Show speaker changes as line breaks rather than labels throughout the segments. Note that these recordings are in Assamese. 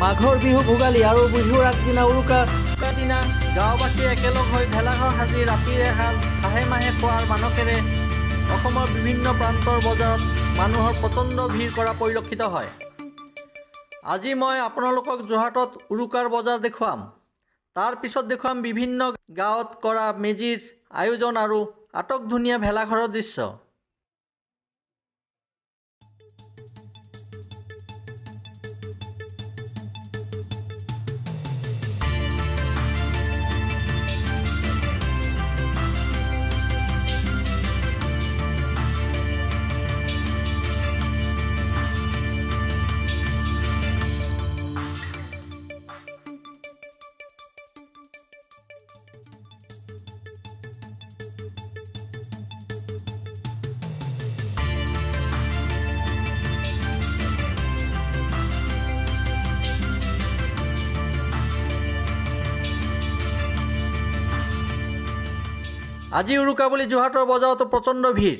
মাঘৰ বিহু ভোগালী আৰু বিহুৰ আগদিনা উৰুকাৰ দিনা গাঁওবাসী একেলগ হৈ ভেলাঘৰ সাজি ৰাতিৰে হাঁহে মাহে খোৱাৰ মানকেৰে অসমৰ বিভিন্ন প্ৰান্তৰ বজাৰত মানুহৰ প্ৰচণ্ড ভিৰ কৰা পৰিলক্ষিত হয়। আজি মই আপোনালোকক যোৰহাটত উৰুকাৰ বজাৰ দেখুৱাম। তাৰ পিছত দেখুৱাম বিভিন্ন গাঁৱত কৰা মেজিৰ আয়োজন আৰু আটকধুনীয়া ভেলাঘৰৰ দৃশ্য। আজি উৰুকা বুলি যোৰহাটৰ বজাৰতো প্ৰচণ্ড ভিৰ,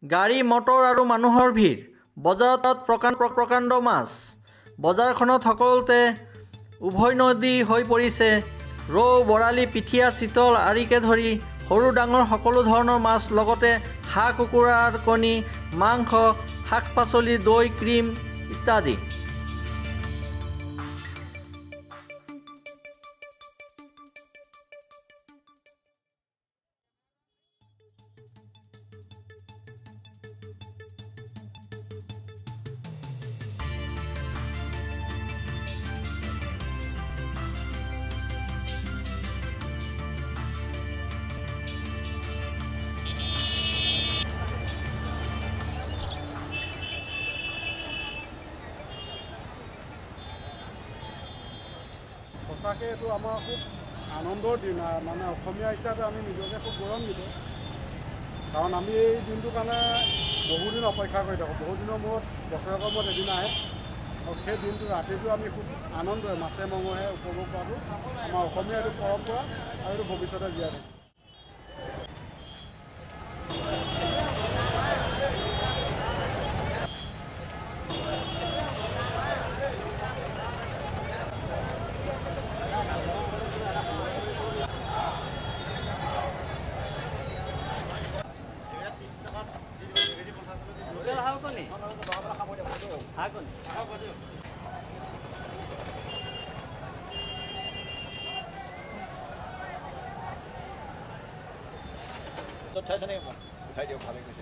গাড়ী মটৰ আৰু মানুহৰ ভিৰ। বজাৰত প্ৰকাণ্ড মাছ। বজাৰখনত সকলোতে উভয় নদী হৈ পৰিছে। ৰৌ, বৰালি, পিঠিয়া, চিতল আদিকে ধৰি সৰু ডাঙৰ সকলো ধৰণৰ মাছ, লগতে হাঁহ, কুকুৰাৰ কণী, মাংস, শাক পাচলি, দৈ, ক্ৰীম ইত্যাদি।
সঁচাকৈ এইটো আমাৰ খুব আনন্দৰ দিন। মানে অসমীয়া হিচাপে আমি নিজকে খুব গৌৰৱান্বিত, কাৰণ আমি এই দিনটোৰ কাৰণে বহুদিন অপেক্ষা কৰি থাকোঁ। বহুদিনৰ মূৰত, বছৰেকৰ মূৰত এদিন আহে, আৰু সেই দিনটো ৰাতিটো আমি খুব আনন্দৰে মাছে মঙহে উপভোগ কৰাটো আমাৰ অসমীয়া এইটো পৰম্পৰা, আৰু এইটো ভৱিষ্যতে জীয়াই থাকিব।
উঠাইছে নে? উঠাই দিয়ক, ভালে কৈছে।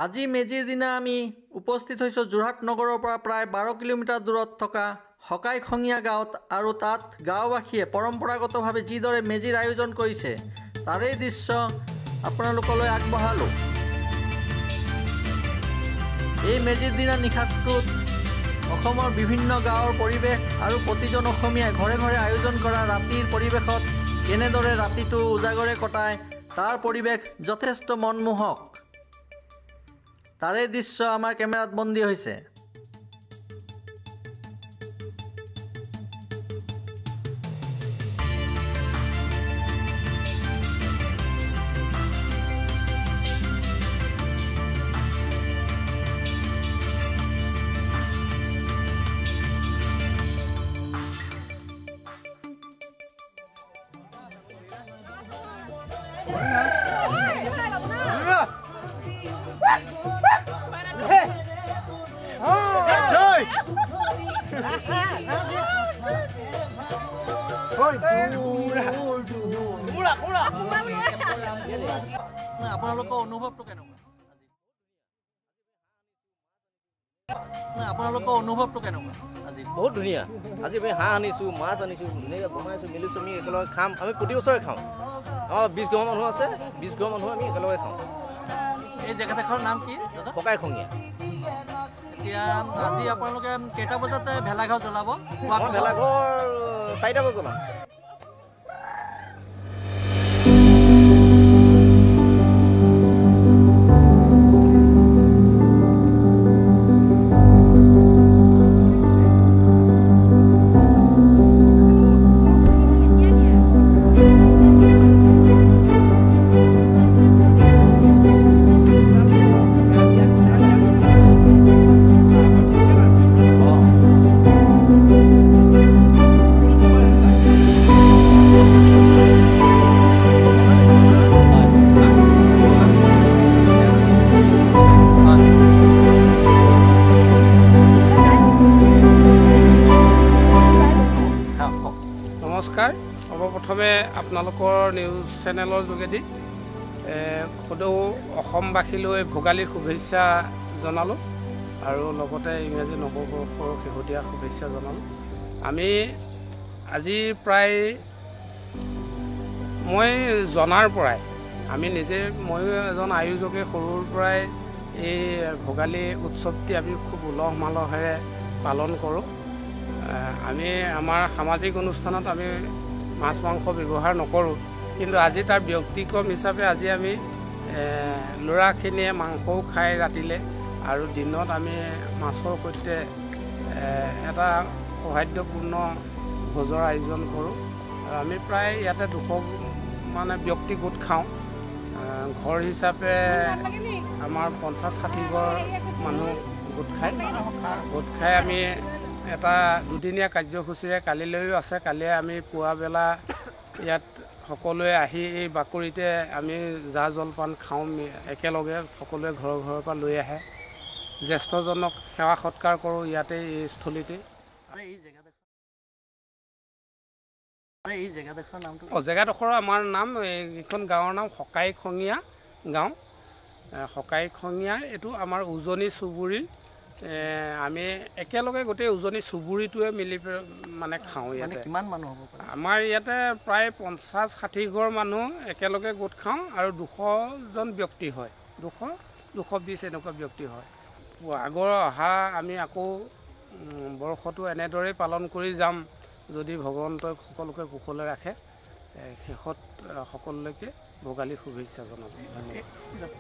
আজি মেজিৰ দিনা আমি উপস্থিত হৈছোঁ যোৰহাট নগৰৰ পৰা প্ৰায় 12 কিলোমিটাৰ দূৰত থকা হকাইখঙীয়া গাঁৱত, আৰু তাত গাঁওবাসীয়ে পৰম্পৰাগতভাৱে যিদৰে মেজিৰ আয়োজন কৰিছে তাৰেই দৃশ্য আপোনালোকলৈ আগবঢ়ালোঁ। এই মেজিৰ দিনা নিশাটোত অসমৰ বিভিন্ন গাঁৱৰ পৰিৱেশ আৰু প্ৰতিজন অসমীয়াই ঘৰে ঘৰে আয়োজন কৰা ৰাতিৰ পৰিৱেশত কেনেদৰে ৰাতিটো উজাগৰে কটায় তাৰ পৰিৱেশ যথেষ্ট মনমোহক। তাৰে দৃশ্য আমাৰ কেমেৰাত বন্দী হৈছে। আপোনালোকৰ অনুভৱটো কেনেকুৱা? আজি
বহুত ধুনীয়া। আজি আমি হাঁহ আনিছোঁ, মাছ আনিছোঁ, ধুনীয়াকৈ বনাইছোঁ, মেলিছোঁ, আমি একেলগে খাম। আমি প্ৰতি বছৰে খাওঁ। আমাৰ 20 ঘৰ মানুহ আছে 20 ঘৰ মানুহ আমি একেলগে খাওঁ
এই জেগাডোখৰৰ নাম কি দাদা
ককাইখঙীয়া
এতিয়া আজি আপোনালোকে কেইটা বজাত ভেলাঘৰ জ্বলাব
ভেলাঘৰ 4টা বজাত জ্বলাম
নমস্কাৰ সৰ্বপ্ৰথমে আপোনালোকৰ নিউজ চেনেলৰ যোগেদি সদৌ অসমবাসীলৈ ভোগালীৰ শুভেচ্ছা জনালোঁ আৰু লগতে ইংৰাজী নৱবৰ্ষৰ শেহতীয়া শুভেচ্ছা জনালোঁ আমি আজি প্ৰায় মই জনাৰ পৰাই আমি নিজে ময়ো এজন আয়োজকে সৰুৰ পৰাই এই ভোগালী উৎসৱটি আমি খুব উলহ মালহেৰে পালন কৰোঁ আমি আমাৰ সামাজিক অনুষ্ঠানত আমি মাছ মাংস ব্যৱহাৰ নকৰোঁ কিন্তু আজি তাৰ ব্যক্তিক্ৰম হিচাপে আজি আমি ল'ৰাখিনিয়ে মাংসও খাই ৰাতিলে আৰু দিনত আমি মাছৰ সৈতে এটা সৌহাৰ্দ্যপূৰ্ণ ভোজৰ আয়োজন কৰোঁ আৰু আমি প্ৰায় ইয়াতে 200 মানে ব্যক্তি গোট খাওঁ ঘৰ হিচাপে আমাৰ 50-60 ঘৰ মানুহ গোট খাই আমি এটা দুদিনীয়া কাৰ্যসূচীৰে কালিলৈও আছে কালিয়ে আমি পুৱাবেলা ইয়াত সকলোৱে আহি এই বাকৰিতে আমি জা জলপান খাওঁ একেলগে সকলোৱে ঘৰৰ পৰা লৈ আহে জ্যেষ্ঠজনক সেৱা সৎকাৰ কৰোঁ ইয়াতে এই স্থলীতে জেগাডোখৰৰ আমাৰ নাম এইখন গাঁৱৰ নাম সকাইখঙীয়া গাঁও সকাইখঙীয়াৰ এইটো আমাৰ উজনি চুবুৰীৰ আমি একেলগে গোটেই উজনি চুবুৰীটোৱে মিলি মানে খাওঁ ইয়াতে
কিমান মানুহ হ'ব
আমাৰ ইয়াতে প্ৰায় 50-60 ঘৰ মানুহ একেলগে গোট খাওঁ আৰু 200 জন ব্যক্তি হয় 200-220 এনেকুৱা ব্যক্তি হয় আগৰ অহা আমি আকৌ বৰ্ষটো এনেদৰেই পালন কৰি যাম যদি ভগৱন্তই সকলোকে কুশলে ৰাখে শেষত সকলোলৈকে ভোগালী শুভেচ্ছা জনাব ধন্যবাদ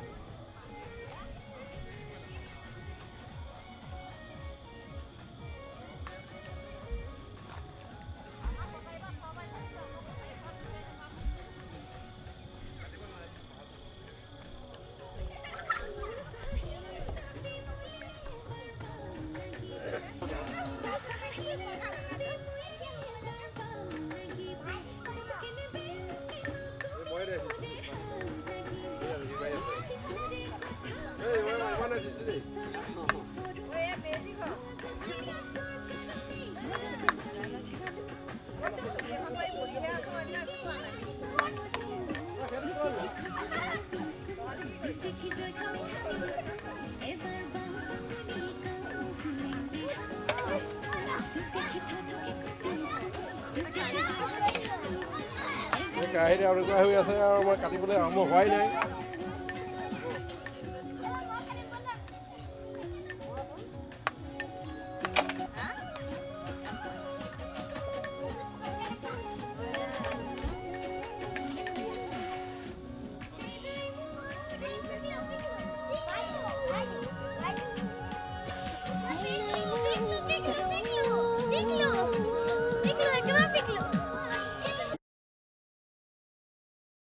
কাহিনী এনেকুৱা হৈ আছে আৰু মই কাটিবলৈ আৰম্ভ হোৱাই নাই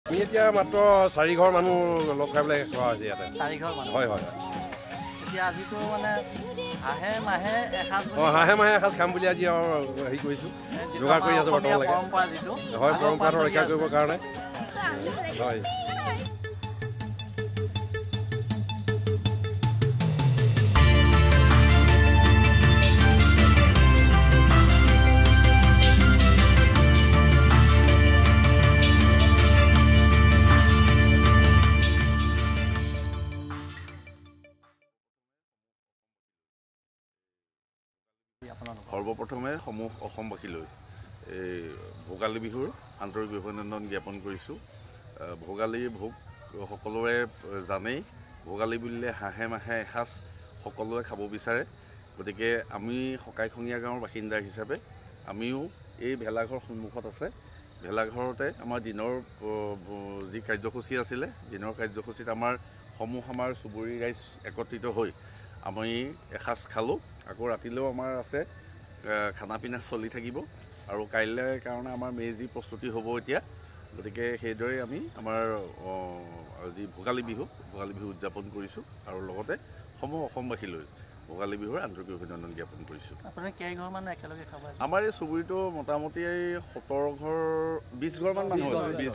আমি এতিয়া মাত্ৰ 4 ঘৰ মানুহ লগ খাই পেলাই খোৱা হৈছে ইয়াতে
4 ঘৰ মানুহ
হয়
এতিয়া আজিতো মানে হাঁহে মাহে
এসাঁজ খাম বুলি আজি হেৰি কৰিছোঁ যোগাৰ কৰি আছোঁ বৰ্তমানলৈকে হয় পৰম্পৰাটো ৰক্ষা কৰিবৰ কাৰণে হয়
সৰ্বপ্ৰথমে সমূহ অসমবাসীলৈ এই ভোগালী বিহুৰ আন্তৰিক অভিনন্দন জ্ঞাপন কৰিছোঁ ভোগালী ভোগ সকলোৱে জানেই ভোগালী বুলিলে হাঁহে মাহে এসাঁজ সকলোৱে খাব বিচাৰে গতিকে আমি সকাইখঙীয়া গাঁৱৰ বাসিন্দা হিচাপে আমিও এই ভেলাঘৰ সন্মুখত আছে ভেলাঘৰতে আমাৰ দিনৰ যি কাৰ্যসূচী আছিলে দিনৰ কাৰ্যসূচীত আমাৰ চুবুৰী ৰাইজ একত্ৰিত হৈ আমি এসাঁজ খালোঁ আকৌ ৰাতিলৈও আমাৰ আছে খানা পিনা চলি থাকিব আৰু কাইলৈৰ কাৰণে আমাৰ মেজি প্ৰস্তুতি হ'ব এতিয়া গতিকে সেইদৰে আমি আমাৰ যি ভোগালী বিহু উদযাপন কৰিছোঁ আৰু লগতে অসমবাসীলৈ ভোগালী বিহুৰ আন্তৰিক অভিনন্দন জ্ঞাপন কৰিছোঁ আমাৰ এই চুবুৰীটো মোটামুটি 20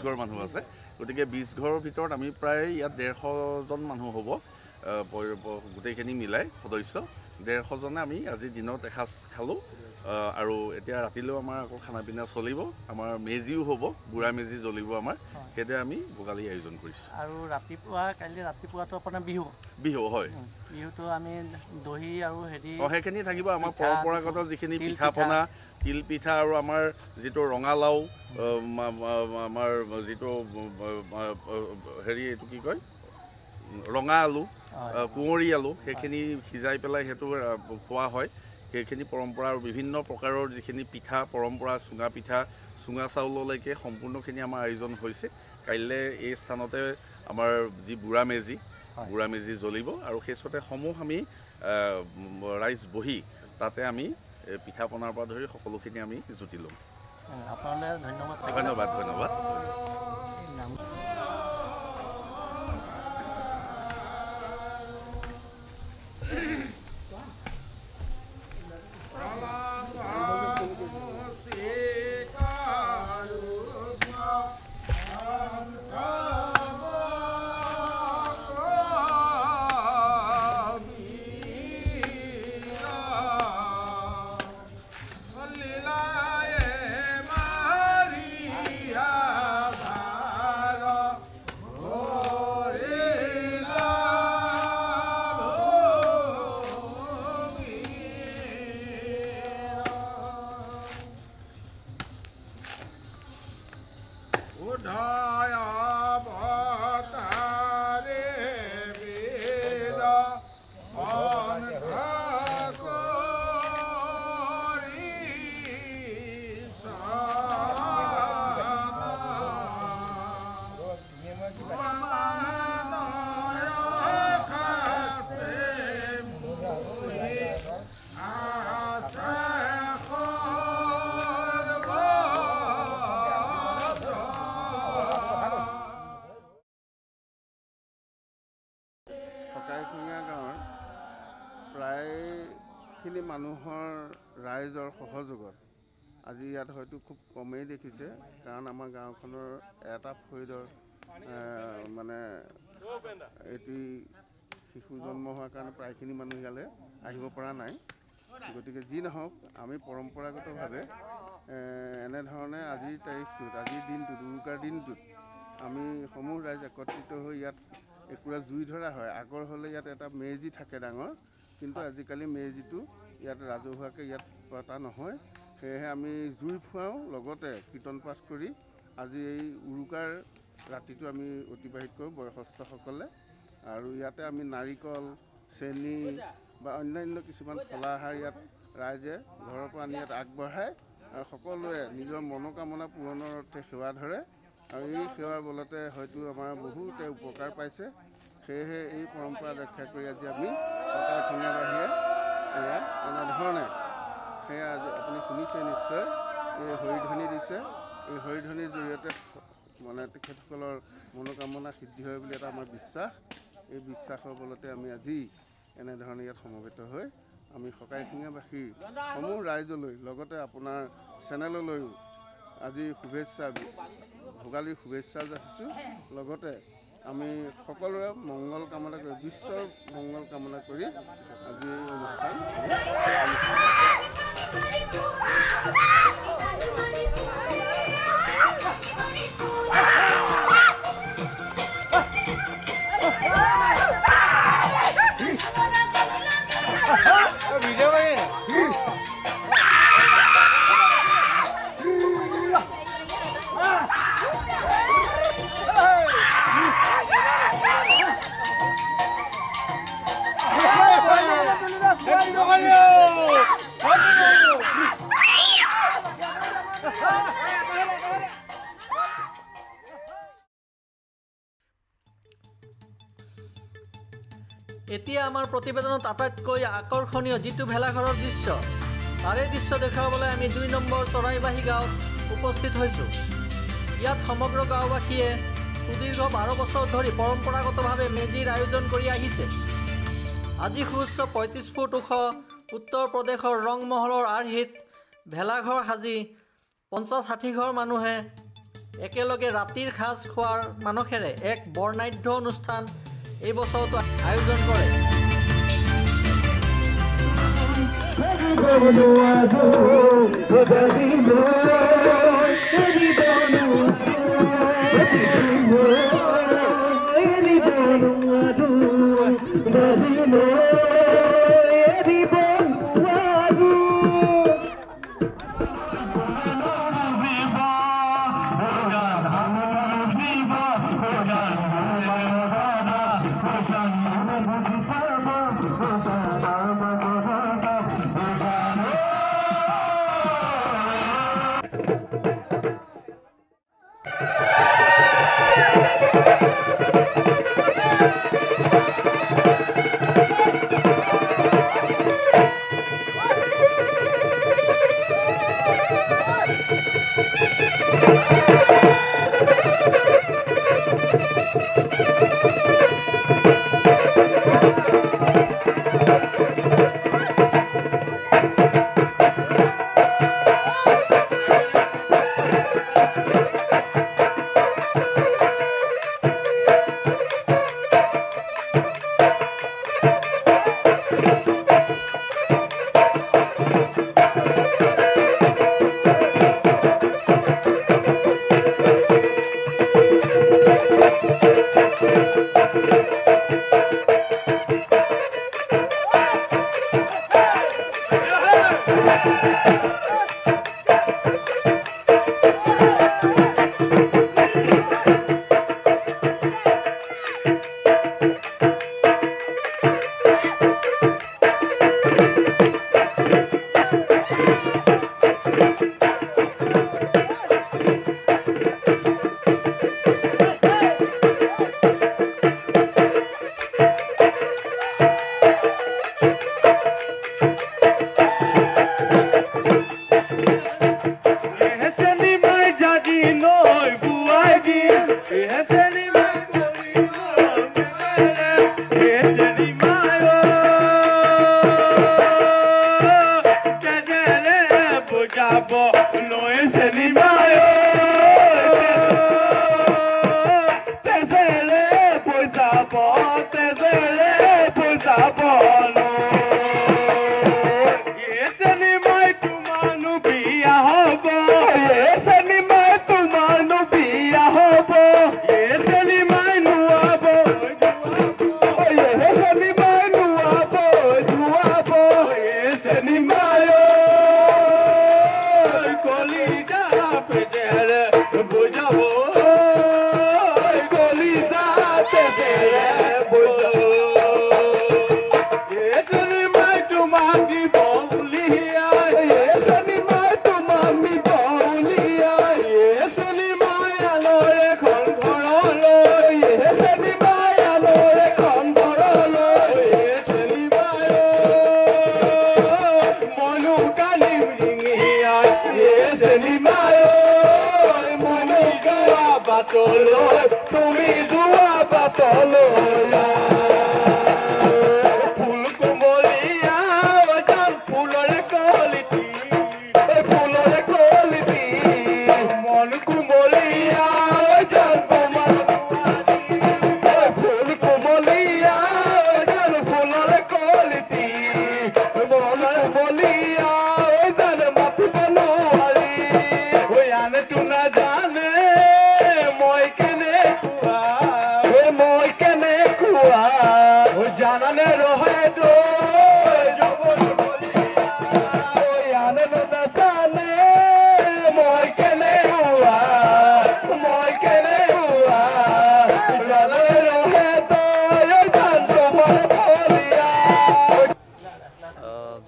ঘৰ মানুহ আছে গতিকে 20 ঘৰৰ ভিতৰত আমি প্ৰায় ইয়াত 150জন মানুহ হ'ব গোটেইখিনি মিলাই সদস্য 150জনে আমি আজি দিনত এসাঁজ খালোঁ আৰু এতিয়া ৰাতিলৈও আমাৰ আকৌ খানা পিনা চলিব আমাৰ মেজিও হ'ব বুঢ়া মেজি জ্বলিব আমাৰ সেইদৰে আমি ভোগালী আয়োজন কৰিছোঁ
আৰু কাইলৈ ৰাতিপুৱাটো আপোনাৰ
বিহু হয়
বিহুটো আমি দহি আৰু
সেইখিনি থাকিব আমাৰ পৰম্পৰাগত যিখিনি পিঠা পনা তিল পিঠা আৰু আমাৰ যিটো ৰঙালাও আমাৰ যিটো এইটো কি কয় ৰঙা আলু কুঁৱৰী আলু সেইখিনি সিজাই পেলাই সেইটো খোৱা হয় সেইখিনি পৰম্পৰা আৰু বিভিন্ন প্ৰকাৰৰ যিখিনি পিঠা পৰম্পৰা চুঙা পিঠা চুঙা চাউললৈকে সম্পূৰ্ণখিনি আমাৰ আয়োজন হৈছে কাইলৈ এই স্থানতে আমাৰ যি বুঢ়া মেজি জ্বলিব আৰু সেইচতে আমি ৰাইজ বহি তাতে আমি পিঠা পনাৰ পৰা ধৰি সকলোখিনি আমি জুতি ল'ম ধন্যবাদ
প্ৰায়খিনি মানুহৰ ৰাইজৰ সহযোগত আজি ইয়াত হয়তো খুব কমেই দেখিছে কাৰণ আমাৰ গাঁওখনৰ এটা ফৈদৰ মানে এটি শিশু জন্ম হোৱাৰ কাৰণে প্ৰায়খিনি মানুহ ইয়ালৈ আহিব পৰা নাই গতিকে যি নহওক আমি পৰম্পৰাগতভাৱে এনেধৰণে আজিৰ তাৰিখটোত আজিৰ দিনটোত উৰুকাৰ দিনটোত আমি সমূহ ৰাইজ একত্ৰিত হৈ ইয়াত একুৰা জুই ধৰা হয় আগৰ হ'লে ইয়াত এটা মেজি থাকে ডাঙৰ কিন্তু আজিকালি মেজিটো ইয়াত ৰাজহুৱাকৈ ইয়াত পতা নহয় সেয়েহে আমি জুই ফুৱাওঁ লগতে কীৰ্তন পাঠ কৰি আজি এই উৰুকাৰ ৰাতিটো আমি অতিবাহিত কৰোঁ বয়সস্থসকলে আৰু ইয়াতে আমি নাৰিকল চেনি বা অন্যান্য কিছুমান ফলাহাৰ ইয়াত ৰাইজে ঘৰৰ পৰা আনি ইয়াত আগবঢ়ায় আৰু সকলোৱে নিজৰ মনোকামনা পূৰণৰ অৰ্থে সেৱা ধৰে আৰু এই সেৱাৰ বলতে হয়তো আমাৰ বহুতে উপকাৰ পাইছে সেয়েহে এই পৰম্পৰা ৰক্ষা কৰি আজি আমি সকাইখঙীয়াবাসীয়ে এয়া এনেধৰণে সেয়া আজি আপুনি শুনিছে নিশ্চয় এই হৰিধ্বনি দিছে এই হৰিধ্বনিৰ জৰিয়তে মানে তেখেতসকলৰ মনোকামনা সিদ্ধি হয় বুলি এটা আমাৰ বিশ্বাস এই বিশ্বাসৰ বলতে আমি আজি এনেধৰণে ইয়াত সমবেত হৈ আমি সকাইখঙীয়াবাসীৰ সমূহ ৰাইজলৈ লগতে আপোনাৰ চেনেললৈও আজি শুভেচ্ছা ভোগালীৰ শুভেচ্ছা যাচিছোঁ লগতে আমি সকলোৰে মংগল কামনা কৰি বিশ্বৰ মংগল কামনা কৰি আজি এই অনুষ্ঠান
Hey!
এতিয়া আমাৰ প্ৰতিবেদনত আটাইতকৈ আকৰ্ষণীয় যিটো ভেলাঘৰৰ দৃশ্য তাৰে দৃশ্য দেখুৱাবলৈ আমি 2 নম্বৰ চৰাইবাহী গাঁৱত উপস্থিত হৈছোঁ। ইয়াত সমগ্ৰ গাঁওবাসীয়ে সুদীৰ্ঘ 12 বছৰ ধৰি পৰম্পৰাগতভাৱে মেজিৰ আয়োজন কৰি আহিছে। আজি সুউচ্চ 35 ফুট ওখ উত্তৰ প্ৰদেশৰ ৰংমহলৰ আৰ্হিত ভেলাঘৰ সাজি 50-60 ঘৰ মানুহে একেলগে ৰাতিৰ সাজ খোৱাৰ মানসেৰে এক বৰ্ণাঢ্য অনুষ্ঠান এই বছৰটো আয়োজন কৰে।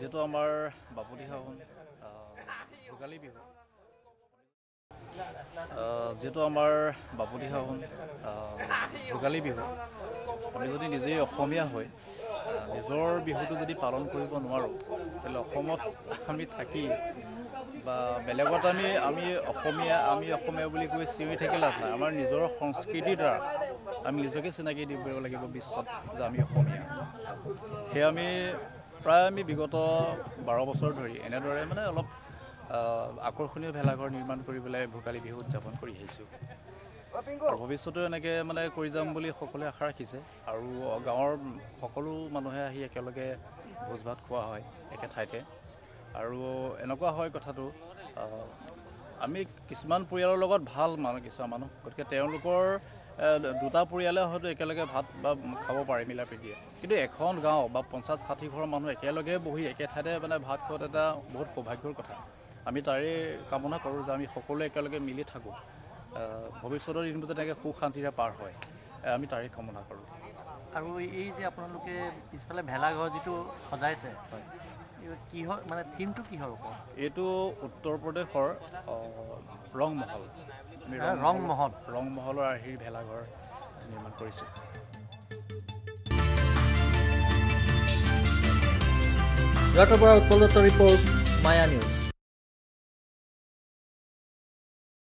যিটো আমাৰ বাপুতিসাহোন ভোগালী বিহু, যিহেতু আমাৰ বাপুতিসাহোন ভোগালী বিহু, আমি যদি নিজেই অসমীয়া হৈ নিজৰ বিহুটো যদি পালন কৰিব নোৱাৰোঁ তেতিয়াহ'লে অসমত আমি থাকি বা বেলেগত আমি অসমীয়া বুলি কৈ চিঞৰি থাকি লাভ নাই। আমাৰ নিজৰ সংস্কৃতিৰ দ্বাৰা আমি নিজকে চিনাকি দিব লাগিব বিশ্বত যে আমি অসমীয়া। সেয়া আমি বিগত 12 বছৰ ধৰি এনেদৰে মানে অলপ আকৰ্ষণীয় ভেলাঘৰ নিৰ্মাণ কৰি পেলাই ভোগালী বিহু উদযাপন কৰি আহিছোঁ। আৰু ভৱিষ্যতেও এনেকৈ মানে কৰি যাম বুলি সকলোৱে আশা ৰাখিছে। আৰু গাঁৱৰ সকলো মানুহে আহি একেলগে ভোজ ভাত খোৱা হয় একে ঠাইতে। আৰু এনেকুৱা হয় কথাটো, আমি কিছুমান পৰিয়ালৰ লগত ভাল কিছুমান মানুহ, গতিকে তেওঁলোকৰ দুটা পৰিয়ালে হয়তো একেলগে ভাত বা খাব পাৰে মিলা প্ৰীতিয়ে, কিন্তু এখন গাঁও বা 50-60 ঘৰৰ মানুহ একেলগে বহি একে ঠাইতে মানে ভাত খোৱাত এটা বহুত সৌভাগ্যৰ কথা। আমি তাৰে কামনা কৰোঁ যে আমি সকলোৱে একেলগে মিলি থাকোঁ, ভৱিষ্যতৰ দিনবোৰ যেনেকৈ সুখ শান্তিৰে পাৰ হয়, আমি তাৰে কামনা কৰোঁ।
আৰু এই যে আপোনালোকে পিছফালে ভেলাঘৰ যিটো সজাইছে, কিহৰ মানে থিমটো কিহৰ ওপৰত?
এইটো উত্তৰ প্ৰদেশৰ ৰংমহল। ৰংমহলৰ আৰ্হিৰ ভেলাঘৰ নিৰ্মাণ কৰিছোঁ।
যোৰহাটৰ পৰা উৎপল দত্তৰ ৰিপৰ্ট, মায়া নিউজ।